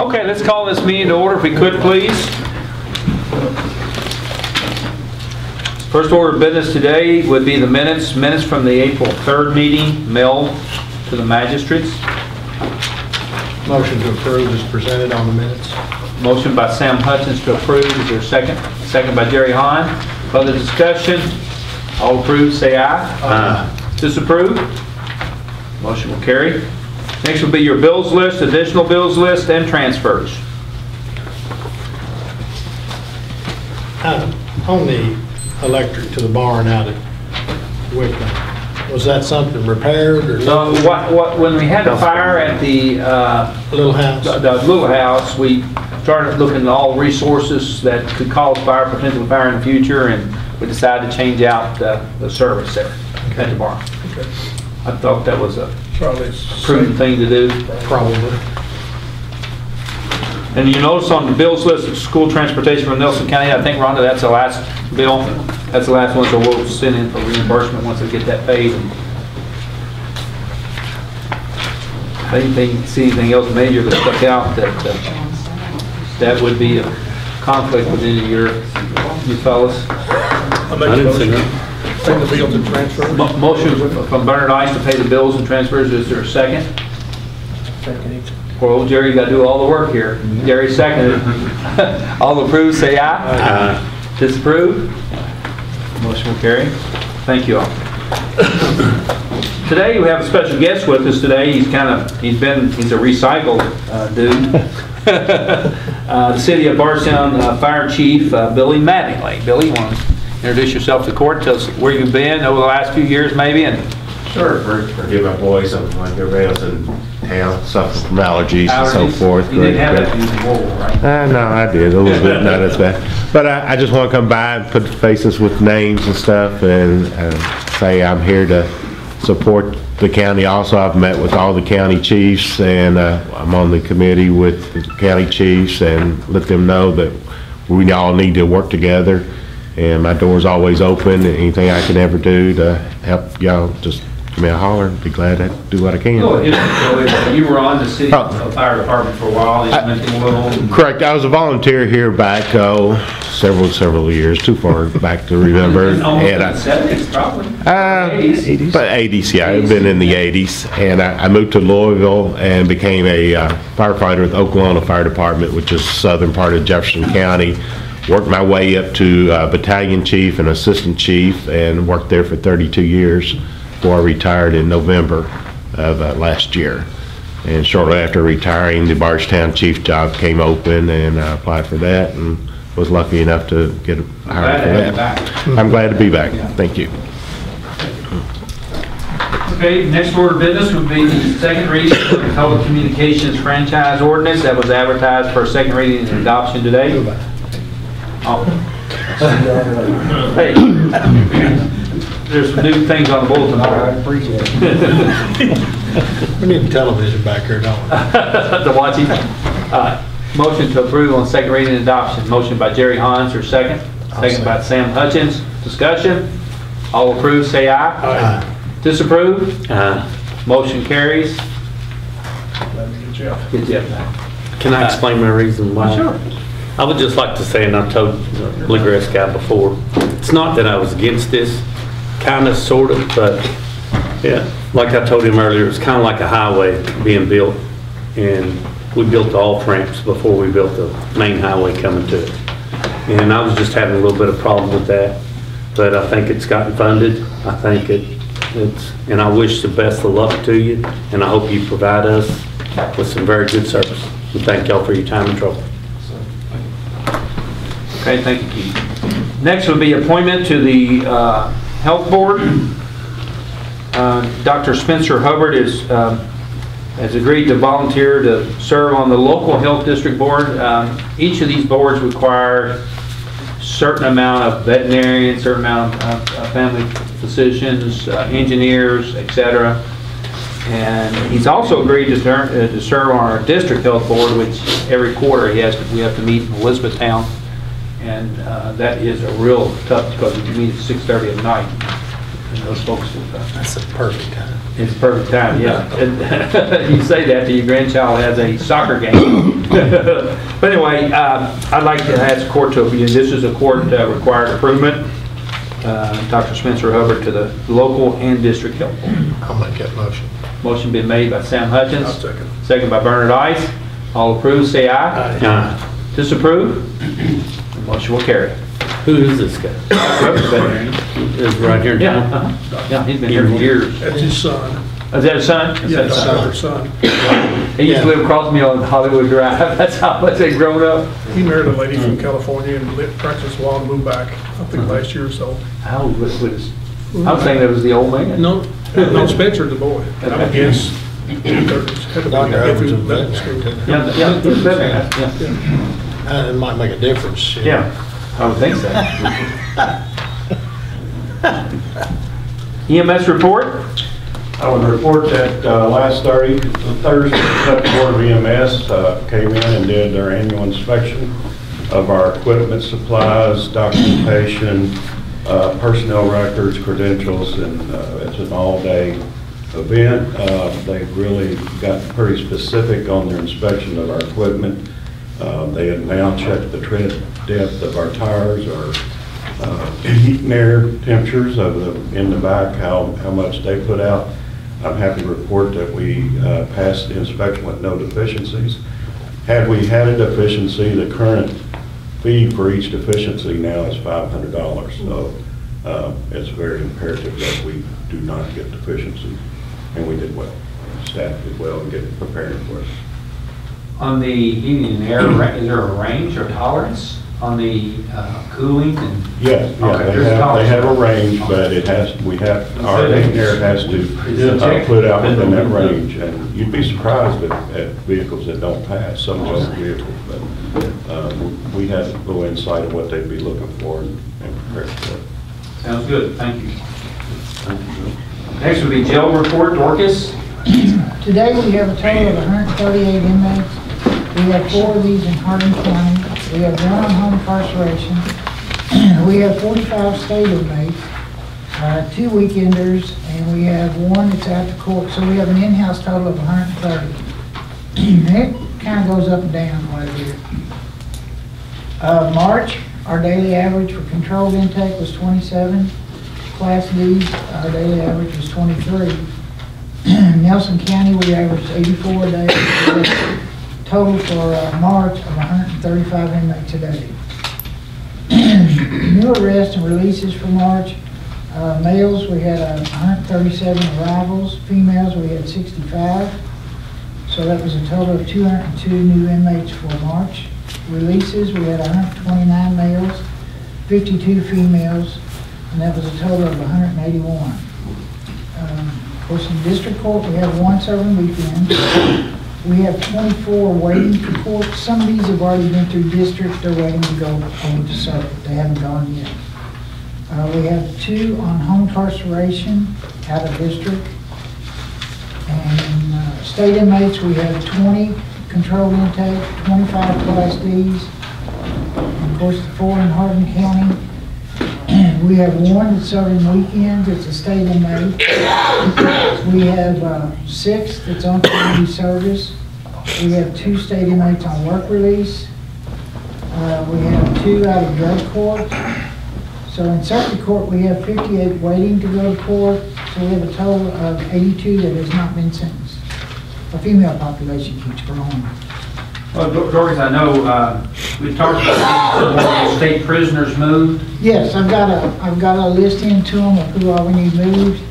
Okay, let's call this meeting to order if we could, please. First order of business today would be the minutes from the April 3rd meeting mailed to the magistrates. Motion to approve is presented on the minutes. Motion by Sam Hutchins to approve. Is there a second? Second by Jerry Hahn. Further discussion? All approved, say aye. Aye. Disapprove? Motion will carry. Next will be your bills list, additional bills list, and transfers. On the electric to the barn out at Wickman, was that something repaired or? When we had the fire at the little house? The little house, we started looking at all resources that could cause potential fire in the future, and we decided to change out the service there at the barn. Okay. I thought that was a Probably prudent thing to do. Probably. And you notice on the bills list of school transportation from Nelson County, I think, Rhonda, that's the last bill. That's the last one, so we'll send in for reimbursement once we get that paid. See anything else major that stuck out that would be a conflict with any of you fellas? I didn't see that. Pay the bills and transfer. Motion from Bernard Ice to pay the bills and transfers. Is there a second? Second. Poor old Jerry got to do all the work here. Jerry seconded. All approved, say aye. Aye. Disapprove? Motion will carry. Thank you all. Today we have a special guest with us today. He's a recycled dude. The City of Bardstown Fire Chief Billy Mattingly. Billy, you want to introduce yourself to court? Tell us where you've been over the last few years, maybe. And sure, forgive my voice. I'm like everybody else in town, suffering from allergies and so forth. You didn't have that usual, right? No, I did a little bit, not as bad. But I just want to come by and put faces with names and stuff, and say I'm here to support the county. Also, I've met with all the county chiefs, and I'm on the committee with the county chiefs, and let them know that we all need to work together. And my door's always open. Anything I can ever do to help y'all, just give me a holler. Be glad to do what I can. You were on the city fire department for a while. Correct. I was a volunteer here back several years. Too far back to remember. And 70s, probably. 80s. But 80s, yeah. I've been in the 80s, and I moved to Louisville and became a firefighter with Oklahoma Fire Department, which is southern part of Jefferson County. Worked my way up to battalion chief and assistant chief, and worked there for 32 years before I retired in November of last year. And shortly after retiring, the Bardstown chief job came open, and I applied for that and was lucky enough to get hired for that. I'm glad to be back. Thank you. Okay, next order of business would be the second reading of the Telecommunications Franchise Ordinance that was advertised for a second reading and adoption today. Oh. Hey, there's some new things on the bulletin board. I appreciate it. We need television back here, don't we? To watch it. Motion to approve on second reading and adoption. Motion by Jerry Hahn, or second. Second by Sam Hutchins. Discussion. All approved, say aye. Aye. Disapprove? Aye. Motion carries. Good job. Good job. Can I explain my reason why? Sure. I would just like to say, and I've told the Bluegrass guy before, it's not that I was against this, kind of, sort of, but yeah, like I told him earlier, it's kind of like a highway being built, and we built the off-ramps before we built the main highway coming to it. And I was just having a little bit of problem with that, but I think it's gotten funded. I think it's, and I wish the best of luck to you, and I hope you provide us with some very good service. And thank y'all for your time and trouble. Okay, thank you, Keith. Next will be appointment to the Health Board. Dr. Spencer Hubbard has agreed to volunteer to serve on the local health district board. Each of these boards require certain amount of veterinarians, certain amount of family physicians, engineers, etc. And he's also agreed to serve on our district health board, which every quarter we have to meet in Elizabethtown. And that is a real tough, because we meet at 6:30 at night. And those folks, that's a perfect time. It's a perfect time, yeah. And you say that to your grandchild has a soccer game. But anyway, I'd like to ask the court to, this is a court-required improvement. Dr. Spencer Hubbard to the local and district health board. I'll make that motion. Motion been made by Sam Hutchins. I'll second. Second by Bernard Ice. All approve, say aye. Aye. Disapprove? The motion will carry. Who is this guy? Is right here in Yeah, town? yeah, he's been here for years. That's his son. Is that his son? Is Yeah, that his son? his son. He used to live across me on Hollywood Drive. That's how much they grown up. He married a lady from California and lived, practiced a while and moved back, I think last year or so. How old was his? I was thinking it was the old man. No, Spencer's the boy. I would guess 30s. Had to be Dr. if he was Hubbard's a in medical veteran, school. too. Yeah, he's a veteran, yeah. It might make a difference. you know. Yeah, I would think so. EMS report? I would report that last Thursday, the Board of EMS came in and did their annual inspection of our equipment, supplies, documentation, personnel records, credentials, and it's an all-day event. They've really gotten pretty specific on their inspection of our equipment. They have now checked the tread depth of our tires, our heat and air temperatures in the back, how much they put out. I'm happy to report that we passed the inspection with no deficiencies. Had we had a deficiency, the current fee for each deficiency now is $500. So it's very imperative that we do not get deficiencies, and we did well. Staff did well in getting prepared for it. On the heating and air, is there a range or tolerance on the cooling and? Yes, Okay, yeah, there's they have a tolerance. range, but our engineer has to put out within that range. And you'd be surprised at vehicles that don't pass, some of those vehicles, but we have a little insight of what they'd be looking for and prepare for it. Sounds good, thank you. Next would be jail report, Dorcas. Today, we have a total of 138 inmates. We have 4 of these in Hardin County. We have 1 on home incarceration. We have 45 state inmates, 2 weekenders, and we have 1 that's out of court. So we have an in-house total of 130. It kind of goes up and down quite a bit. March, our daily average for controlled intake was 27. Class D, our daily average was 23. Nelson County, we averaged 84 a day. Total for March of 135 inmates a day. New arrests and releases for March. Males, we had 137 arrivals. Females, we had 65. So that was a total of 202 new inmates for March. Releases, we had 129 males, 52 females, and that was a total of 181. Of course, in district court, we have 1 serving weekend. We have 24 waiting for court. Some of these have already been through district. They're waiting to go over to circuit. They haven't gone yet. We have 2 on home incarceration out of district. And state inmates, we have 20 controlled intake, 25 class Ds. And of course, the 4 in Hardin County. We have 1 that's serving weekends. It's a state inmate. We have 6 that's on community service. We have 2 state inmates on work release. We have 2 out of drug court. So in circuit court, we have 58 waiting to go to court. So we have a total of 82 that has not been sentenced. The female population keeps growing. Well, Dorcas, I know we talked about state prisoners moved. Yes, I've got a list in to them of who all we need moved.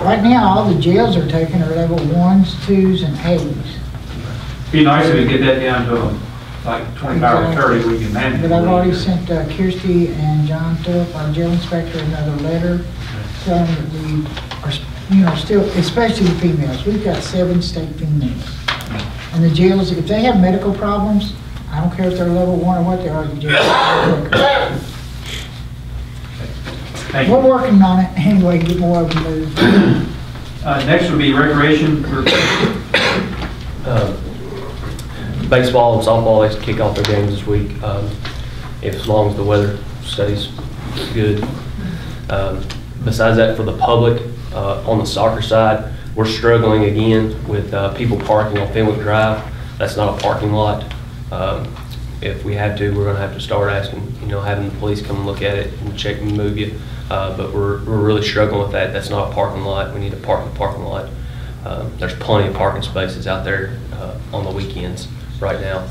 Right now, all the jails are taking are level 1s, 2s, and 8s. Be nice if we get that down to like 25 or 30, we can manage. But I've already sent Kirsty and John Thorpe, our jail inspector, another letter telling them that we are, still, especially the females. We've got 7 state females. And the jails, if they have medical problems, I don't care if they're level 1 or what they are, the jails. Thank you. We're working on it anyway, get more of them moved. Next would be recreation. Baseball and softball, they kick off their games this week, as long as the weather stays good. Besides that, for the public, on the soccer side, we're struggling again with people parking on Fenwick Drive. That's not a parking lot. If we had to, we're gonna have to start asking, having the police come and look at it and check and move you. But we're really struggling with that. That's not a parking lot. We need to park in the parking lot. There's plenty of parking spaces out there on the weekends right now.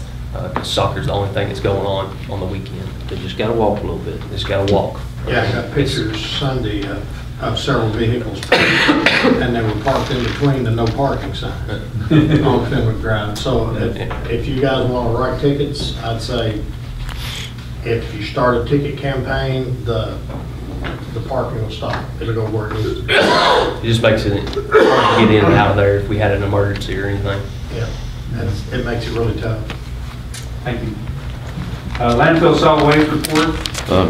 Soccer's the only thing that's going on the weekend. They just gotta walk a little bit. They just gotta walk. Yeah, I got pictures Sunday of several vehicles, and they were parked in between the no parking sign on Fenwick Drive. So if you guys want to write tickets, I'd say if you start a ticket campaign, the parking will stop. It'll go where it needs to be. It just makes it hard to get in and out of there if we had an emergency or anything. Yeah, it makes it really tough. Thank you. Landfill solid waste report.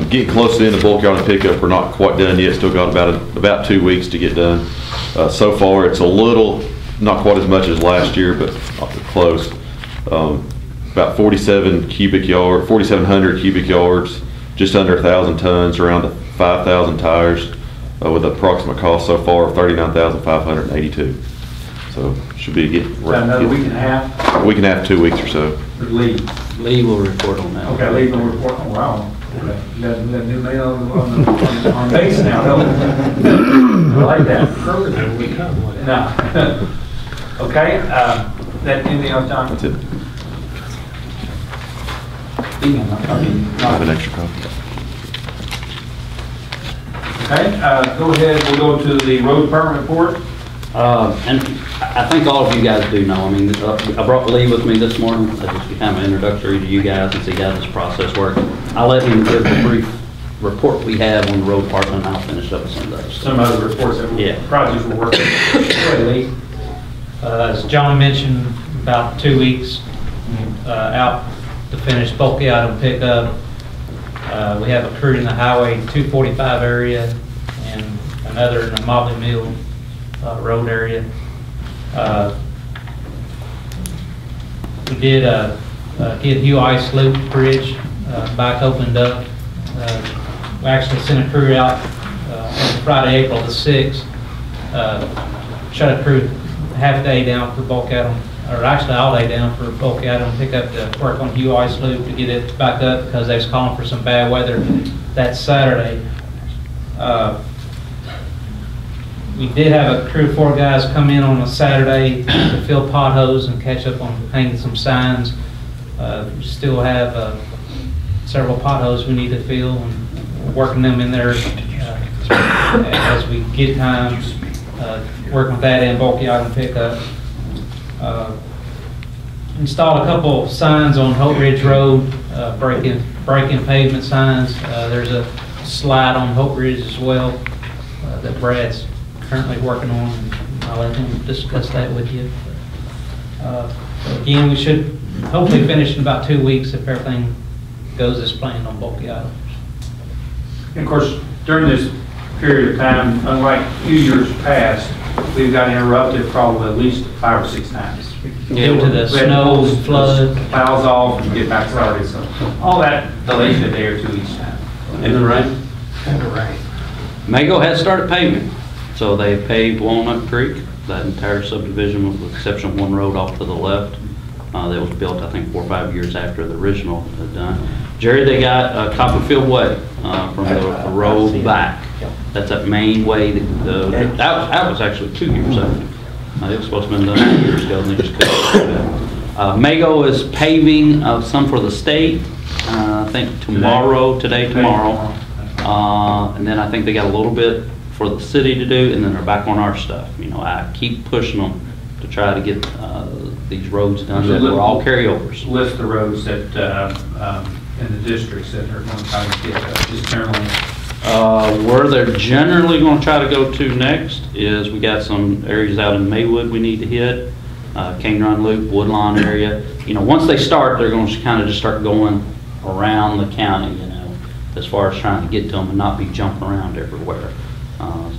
Getting close to the end of bulk yard and pickup. We're not quite done yet. Still got about 2 weeks to get done. So far, it's a little, not quite as much as last year, but close. About 4,700 cubic yards, just under 1,000 tons, around 5,000 tires, with an approximate cost so far of $39,582. So should be Another week and a half. a week and a half, 2 weeks or so. Lee will report on that. Okay, Lee will report. Oh, wow. Okay. You got a new man on base now, don't you? I like that. No. Okay, that anything else, John? That's it. I have an extra copy. Okay, go ahead, we'll go to the road department report. And I think all of you guys do know, I mean, I brought Lee with me this morning, just to kind of introductory to you guys and see how this process works. I'll let him give the brief report we have on the road department, and I'll finish up with some of those. Some other reports that projects we're working on. Go ahead, Lee. As John mentioned, about 2 weeks out to finish bulky item pickup. We have a crew in the Highway 245 area and another in the Mobley Mill road area. We did get Hugh Ice Loop Bridge back opened up. We actually sent a crew out on Friday, April the 6th. Shut a crew half a day down for bulk item, or actually all day down for bulk item pickup to work on Hugh Ice Loop to get it back up because they was calling for some bad weather that Saturday. We did have a crew of 4 guys come in on a Saturday to fill potholes and catch up on hanging some signs. We still have several potholes we need to fill, and we're working them in there as we get time, working with that and bulky item pickup. Installed a couple signs on Hope Ridge Road, breaking pavement signs. There's a slide on Hope Ridge as well that Brad's currently working on, and I'll let him discuss that with you. Again, we should hopefully finish in about 2 weeks if everything goes as planned on bulky items. And of course, during this period of time, unlike a few years past, we've got interrupted probably at least 5 or 6 times. Due to the snow and flood. Plows off and get back started, so all that delays a day or 2 each time. And the rain? And the rain. Mago has started paving. So they paved Walnut Creek, that entire subdivision with the exception of one road off to the left. That was built, I think, 4 or 5 years after the original had done. Jerry, they got Copperfield Way from the road back. That's that main way. That was actually 2 years after. It was supposed to have been done 2 years ago, and they just couldn't. Mago is paving some for the state. I think tomorrow, tomorrow. And then I think they got a little bit for the city to do, and then they're back on our stuff. You know, I keep pushing them to try to get these roads done that were all carryovers. List the roads that in the districts that are going to try to get just generally. Where they're generally going to try to go to next is we got some areas out in Maywood we need to hit, Cane Run Loop, Woodlawn area. You know, once they start, they're going to kind of just start going around the county, you know, as far as trying to get to them and not be jumping around everywhere.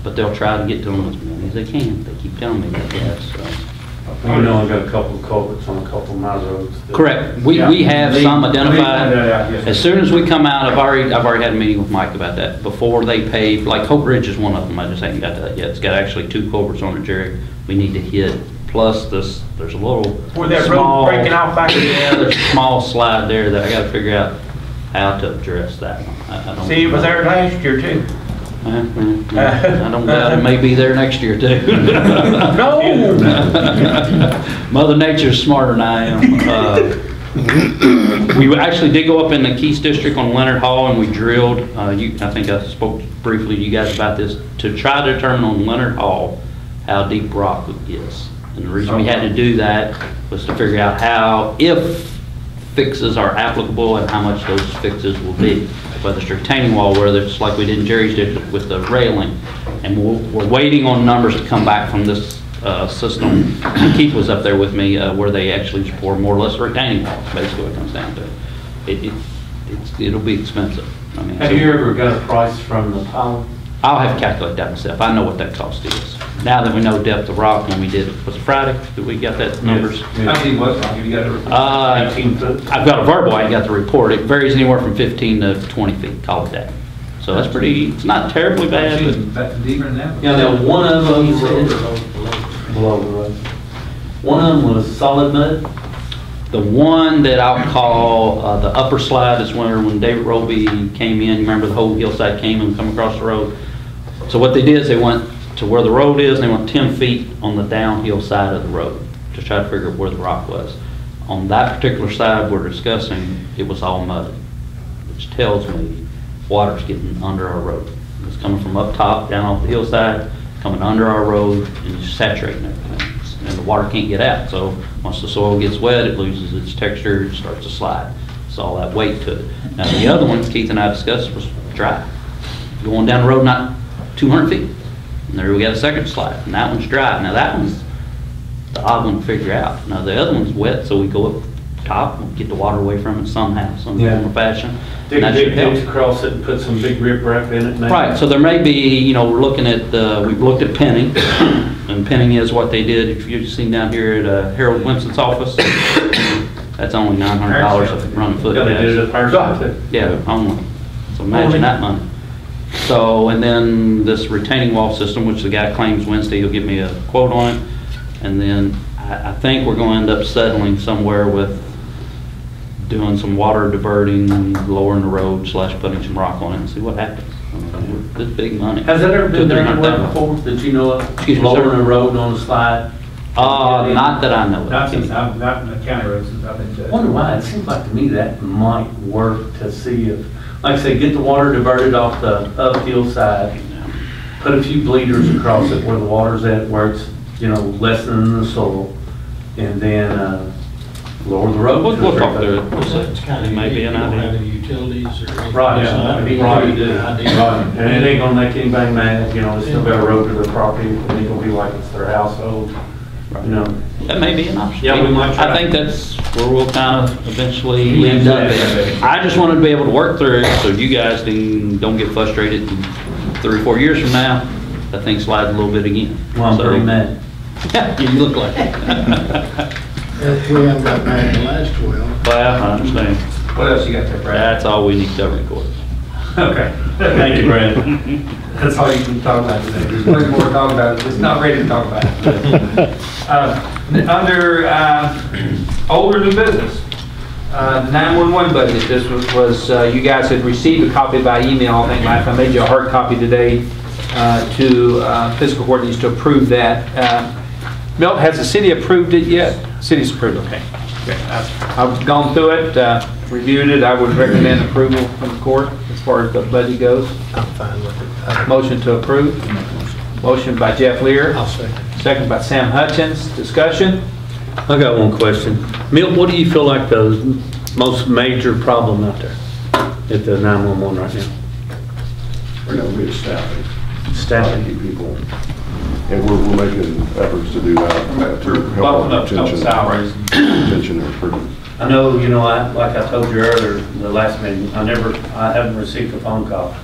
But they'll try to get to them as many as they can. They keep telling me that, yes. We only got a couple of culverts on a couple of my roads. Correct. We have some identified. As soon as we come out, I've already had a meeting with Mike about that. Before they pave, like Hope Ridge is one of them. I just haven't got to that yet. It's got actually 2 culverts on it, Jerry. We need to hit plus this, there's a little Where that small- road breaking off back there? Yeah, there's a small slide there that I gotta figure out how to address that. I don't See, it was there last year too. I don't doubt it may be there next year too. No! Mother Nature's smarter than I am. We actually did go up in the Keys District on Leonard Hall and we drilled, I think I spoke briefly to you guys about this, to try to determine on Leonard Hall how deep rock is. And the reason we had to do that was to figure out how, if fixes are applicable and how much those fixes will be. Whether it's retaining wall, whether it's like we did in Jerry's District with the railing. And we're waiting on numbers to come back from this system. Keith was up there with me where they actually pour more or less retaining walls, basically what it comes down to. It'll be expensive. I mean, Have you ever got a price from the town? I'll have to calculate that myself. I know what that cost is. Now that we know depth of rock, when we did, was it Friday? Did we get that numbers? How many was it? Have you got a 18 foot? I've got a verbal, I ain't got the report. It varies anywhere from 15 to 20 feet, call it that. So that's pretty, it's not terribly bad, but Deeper than that. Yeah, now one of them below the road. One of them was solid mud. the one that I'll call the upper slide is when David Roby came in. You remember the whole hillside came and come across the road. So what they did is they went to where the road is, and they went 10 feet on the downhill side of the road to try to figure out where the rock was. On that particular side we're discussing, it was all mud, which tells me water's getting under our road. It's coming from up top, down off the hillside, coming under our road, and just saturating everything. And the water can't get out, so once the soil gets wet, it loses its texture, it starts to slide. It's all that weight to it. Now the other one Keith and I discussed was dry. Going down the road not 200 feet, and there we got a second slide, and that one's dry. Now that one's the odd one to figure out. Now the other one's wet, so we go up top and get the water away from it somehow, some form or fashion. Dig And that a big should help. ditch across it and put some big riprap in it. maybe? Right, so there may be, you know, we're looking at, we've looked at pinning, and pinning is what they did, if you've seen down here at Harold Winston's office, that's only $900 a run foot. Yeah, they did it at Firestone. Yeah, only. So imagine that money. So, and then this retaining wall system, which the guy claims Wednesday, he'll give me a quote on it. And then I think we're going to end up settling somewhere with doing some water diverting, lowering the road / putting some rock on it and see what happens. I mean, it's big money. Has that ever been done anywhere $200,000. before that you know of? Excuse me, sir? Lowering a road on a slide? Not that I know of. Not since I've gotten the county roads since I've been I judge. wonder why. It seems like to me that might work to see if, like I say, get the water diverted off the uphill side, put a few bleeders across it where the water's at, where it's, you know, lessening the soil, and then lower the road. We'll talk through it. It's kind of, It may be an you don't idea. have any utilities or anything. Right, So that'd be right, a good idea. right. And it ain't gonna make anybody mad, you know, it's still got a road to their property, it ain't gonna be like it's their household, you know. That may be an option. Yeah, we might try. I think that's where we'll kind of eventually end up. I just wanted to be able to work through it so you guys don't get frustrated and 3 or 4 years from now, that thing slides a little bit again. Well, I'm So- pretty mad. Yeah, you look like it. If we haven't got mad the last 12. Well, I understand. What else you got there, Brad? That's all we need to cover in court. Okay. Thank you, Brad. That's all you can talk about today. There's plenty more to talk about. It's not ready to talk about it. Under older new business, the 911 budget. This was you guys had received a copy by email. I think I made you a hard copy today to fiscal court needs to approve that. Milt, has the city approved it yet? City's approved, okay. I've gone through it, reviewed it. I would recommend approval from the court as far as the budget goes. I'm fine with it. Motion to approve. Motion by Jeff Lear. I'll second. Second by Sam Hutchins. Discussion? I got one question. Milt, what do you feel like the most major problem out there at the 911 right now? We're gonna be staffing. Staffing. People. And we're making efforts to do that, to help Bumping our up retention. salaries. Retention and recruitment. I know, you know, like I told you earlier, the last meeting, I haven't received a phone call,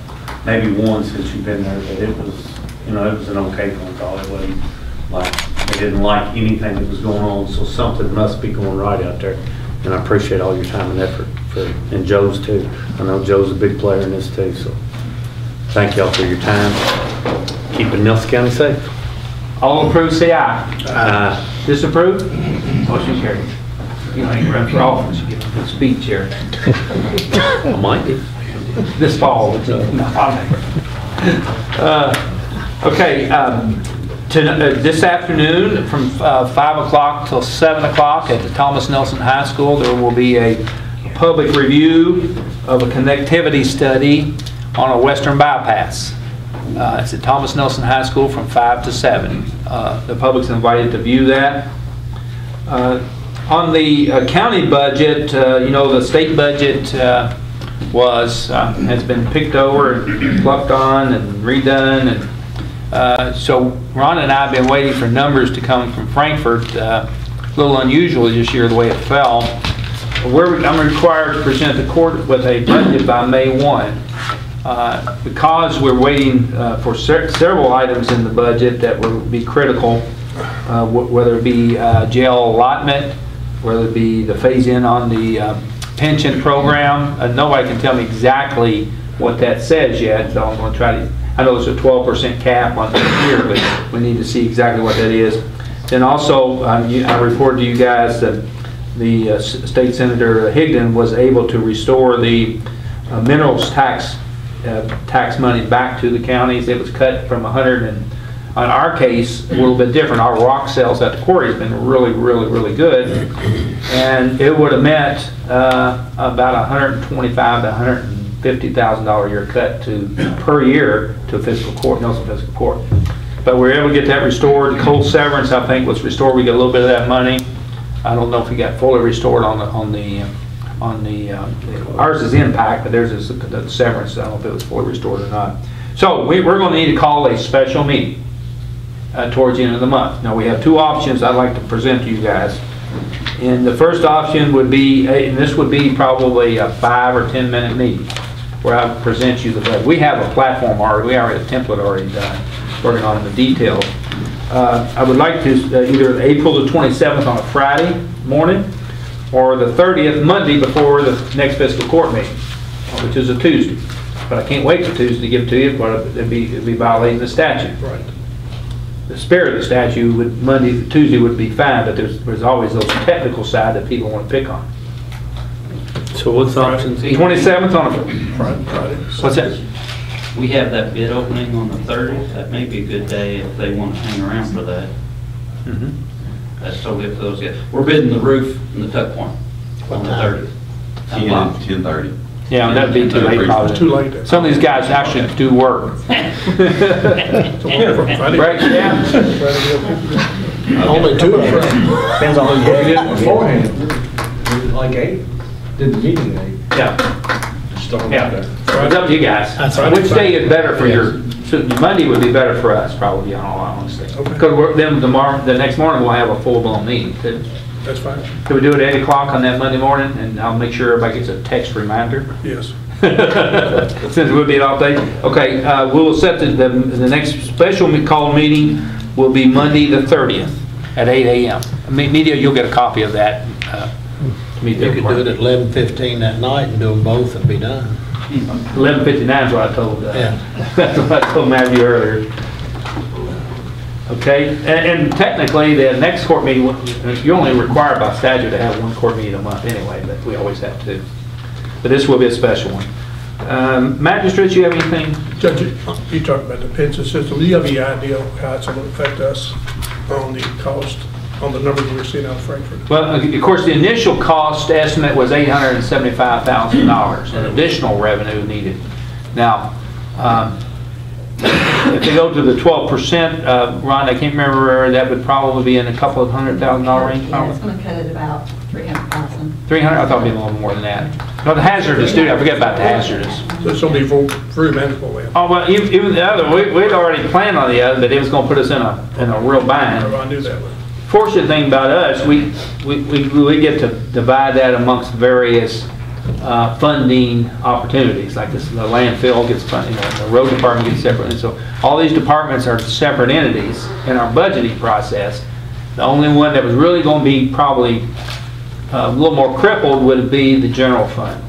maybe one since you've been there, but it was, you know, it was an okay phone call. It wasn't like, they didn't like anything that was going on, So something must be going right out there. And I appreciate all your time and effort, and Joe's too. I know Joe's a big player in this too, so thank y'all for your time. Keeping Nelson County safe. All approved, say aye. Aye. Disapprove? Motion carries. You know, you run for office, you give a good speech here. I might be. This fall. Okay, this afternoon from 5 o'clock till 7 o'clock at the Thomas Nelson High School, there will be a public review of a connectivity study on a western bypass. It's at Thomas Nelson High School from 5 to 7. The public's invited to view that. On the county budget, you know, the state budget has been picked over and plucked on and redone, and so Ron and I have been waiting for numbers to come from Frankfurt. A little unusual this year the way it fell. I'm required to present the court with a budget by May 1. Because we're waiting for several items in the budget that will be critical, whether it be jail allotment, whether it be the phase-in on the pension program. Nobody can tell me exactly what that says yet, so I'm going to try to. I know there's a 12% cap on the year, but we need to see exactly what that is. Then also, I reported to you guys that the State Senator Higdon was able to restore the minerals tax money back to the counties. It was cut from 100, and on our case, a little bit different. Our rock sales at the quarry has been really, really, really good, and it would have meant about $125,000 to $150,000 a year cut per year to fiscal court, Nelson Fiscal Court. But we were able to get that restored. The coal severance, I think, was restored. We got a little bit of that money. I don't know if we got fully restored on the ours is impact, but theirs is the severance. I don't know if it was fully restored or not. So we're going to need to call a special meeting towards the end of the month. Now we have two options I'd like to present to you guys. And the first option would be, and this would be probably a 5 or 10 minute meeting where I present you the budget. We have a platform already. We already have a template already done, working on the details. I would like to either April the 27th on a Friday morning, or the 30th Monday before the next fiscal court meeting, which is a Tuesday. But I can't wait till Tuesday to give it to you, but it'd be violating the statute. Right. The spirit of the statute would Tuesday would be fine, but there's always those technical side that people want to pick on. So what's the options? 27th on a Friday. What's that? We have that bid opening on the 30th. That may be a good day if they want to hang around for that. Mm-hmm. That's totally up to those guys. We're bidding the roof and the tuck point on the 30th. 10:30. Yeah, that'd be too late probably. Too late. Some of these guys actually do work. Friday. Right, yeah. Only two of them. Depends on who you did it beforehand. Like 8, did the meeting 8. Yeah. Start Yeah. there. It's up to you guys. That's right. Which day is better for your, so Monday would be better for us probably, in all honesty. Okay. Because then the next morning we'll have a full-blown meeting too. That's fine. Can we do it at 8 o'clock on that Monday morning, and I'll make sure everybody gets a text reminder? Yes. Since it would be an off day. Okay, we will set the next special call meeting will be Monday the 30th at 8 a.m. Media, you'll get a copy of that. You could do it at 11:15 that night and do them both and be done. 11:59 is what I told. Yeah. That's what I told Matthew earlier. Okay, and technically the next court meeting, you're only required by statute to have one court meeting a month anyway, but we always have two. But this will be a special one. Magistrates, you have anything? Judge, you talked about the pension system. Do you have any idea how it's going to affect us on the cost, on the numbers we're seeing out of Frankfurt? Well, of course, the initial cost estimate was $875,000 in additional revenue needed. Now, if they go to the 12%, Ron, I can't remember, that would probably be in a couple of $100,000 range. Yeah, it's going to cut it about 300,000. 300? I thought it'd be a little more than that. No, the hazardous duty. I forget about the hazardous. So it's going to be very manageable then? Oh well, even the other, we'd already planned on the other, but it was going to put us in a real bind. I knew that one. Fortunate thing about us, we get to divide that amongst various funding opportunities, like this, the landfill gets funded, the road department gets separate, and so all these departments are separate entities in our budgeting process. The only one that was really going to be probably a little more crippled would be the general fund.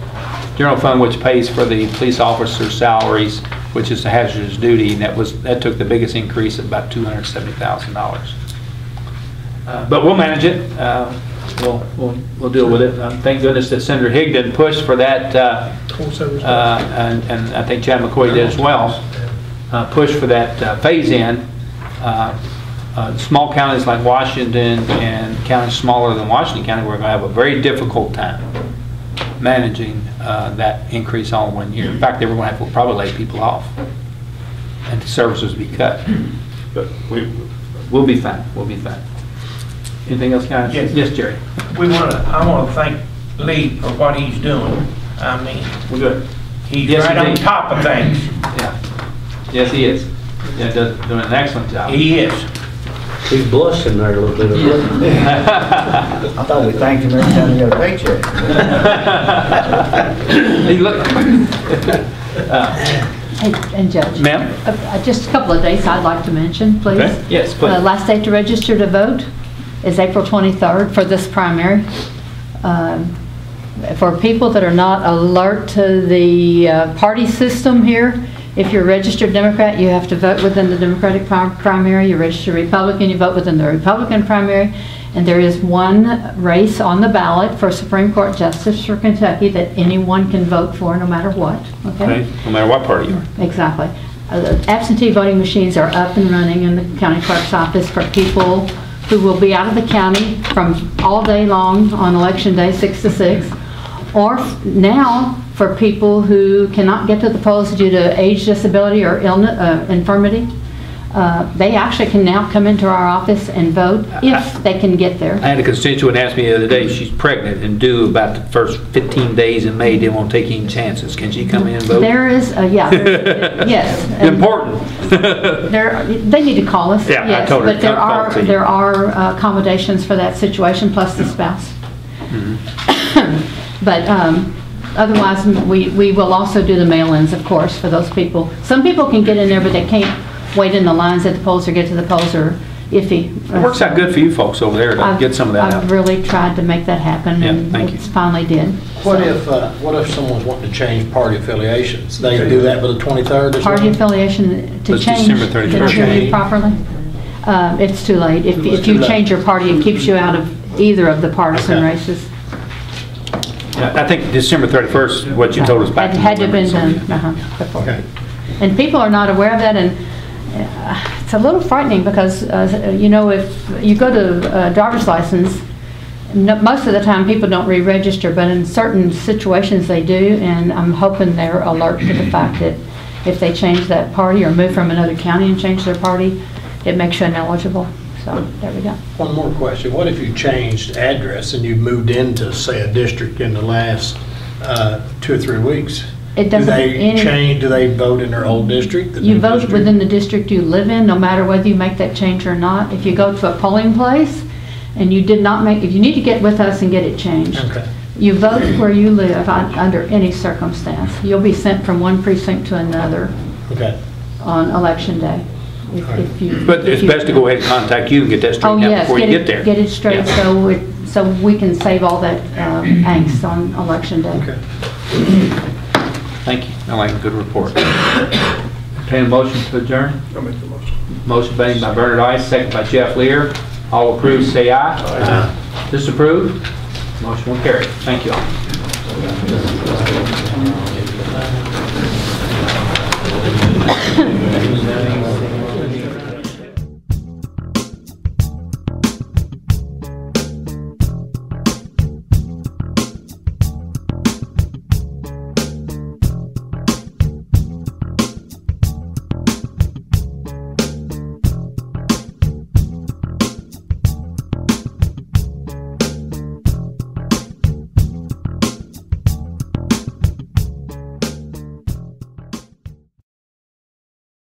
General fund, which pays for the police officers' salaries, which is the hazardous duty, and that took the biggest increase of about $270,000. But we'll manage it. We'll deal with it. Thank goodness that Senator Higdon pushed for that, and I think Chad McCoy did as well, pushed for that phase-in. Small counties like Washington and counties smaller than Washington County, we're going to have a very difficult time managing that increase all in 1 year. In fact, they were going to have to probably lay people off and the services be cut. But we'll be fine. We'll be fine. Anything else, guys? Yes, Jerry. I want to thank Lee for what he's doing. I mean, we're good. He's right on top of things. Yeah. Yes, he is. Yeah, doing an excellent job. He is. He's blushing there a little bit. I thought we thanked him every time he got a paycheck. He looked. And Judge. Ma'am? Just a couple of dates I'd like to mention, please. Okay. Yes, please. Last day to register to vote is April 23rd for this primary. For people that are not alert to the party system here, if you're a registered Democrat, you have to vote within the Democratic primary. You're registered Republican, you vote within the Republican primary. And there is one race on the ballot for Supreme Court Justice for Kentucky that anyone can vote for no matter what. Okay? No matter what party you are. Exactly. Absentee voting machines are up and running in the county clerk's office for people who will be out of the county from all day long on election day 6 to 6, or now for people who cannot get to the polls due to age, disability, or illness, infirmity. They actually can now come into our office and vote if they can get there. I had a constituent ask me the other day, she's pregnant and due about the first 15 days in May, they won't take any chances. Can she come in and vote? There is, yes. Important. They need to call us, yeah, yes, I told her, but there are accommodations for that situation, plus the spouse. But otherwise, we will also do the mail-ins, of course, for those people. Some people can get in there, but they can't wait in the lines at the polls or get to the polls, or iffy. It works out good for you folks over there to get some of that out. I've really tried to make that happen, and it finally did. What if someone's wanting to change party affiliations? They do that by the 23rd or Party affiliation to change, did I hear you properly? It's too late. If you change your party, it keeps you out of either of the partisan races. Yeah, I think December 31st, what you told us back. It had to have been done before. Okay. And people are not aware of that, and it's a little frightening because, you know, if you go to driver's license, most of the time people don't re-register, but in certain situations they do, and I'm hoping they're alert to the fact that if they change that party or move from another county and change their party, it makes you ineligible. So there we go. One more question. What if you changed address and you moved into, say, a district in the last 2 or 3 weeks? It doesn't. Do they vote in their old district? You vote within the district you live in, no matter whether you make that change or not. If you go to a polling place and you did not make, if you need to get with us and get it changed, you vote where you live under any circumstance. You'll be sent from one precinct to another on election day. But it's best to go ahead and contact you and get that straightened out before you get there. Get it straight so we can save all that angst on election day. Thank you. I like a good report. Entertain a motion to adjourn? I'll make the motion. Motion made by Bernard Ice, second by Jeff Lear. All approved, say aye. Aye. Disapproved? Motion will carry. Thank you all.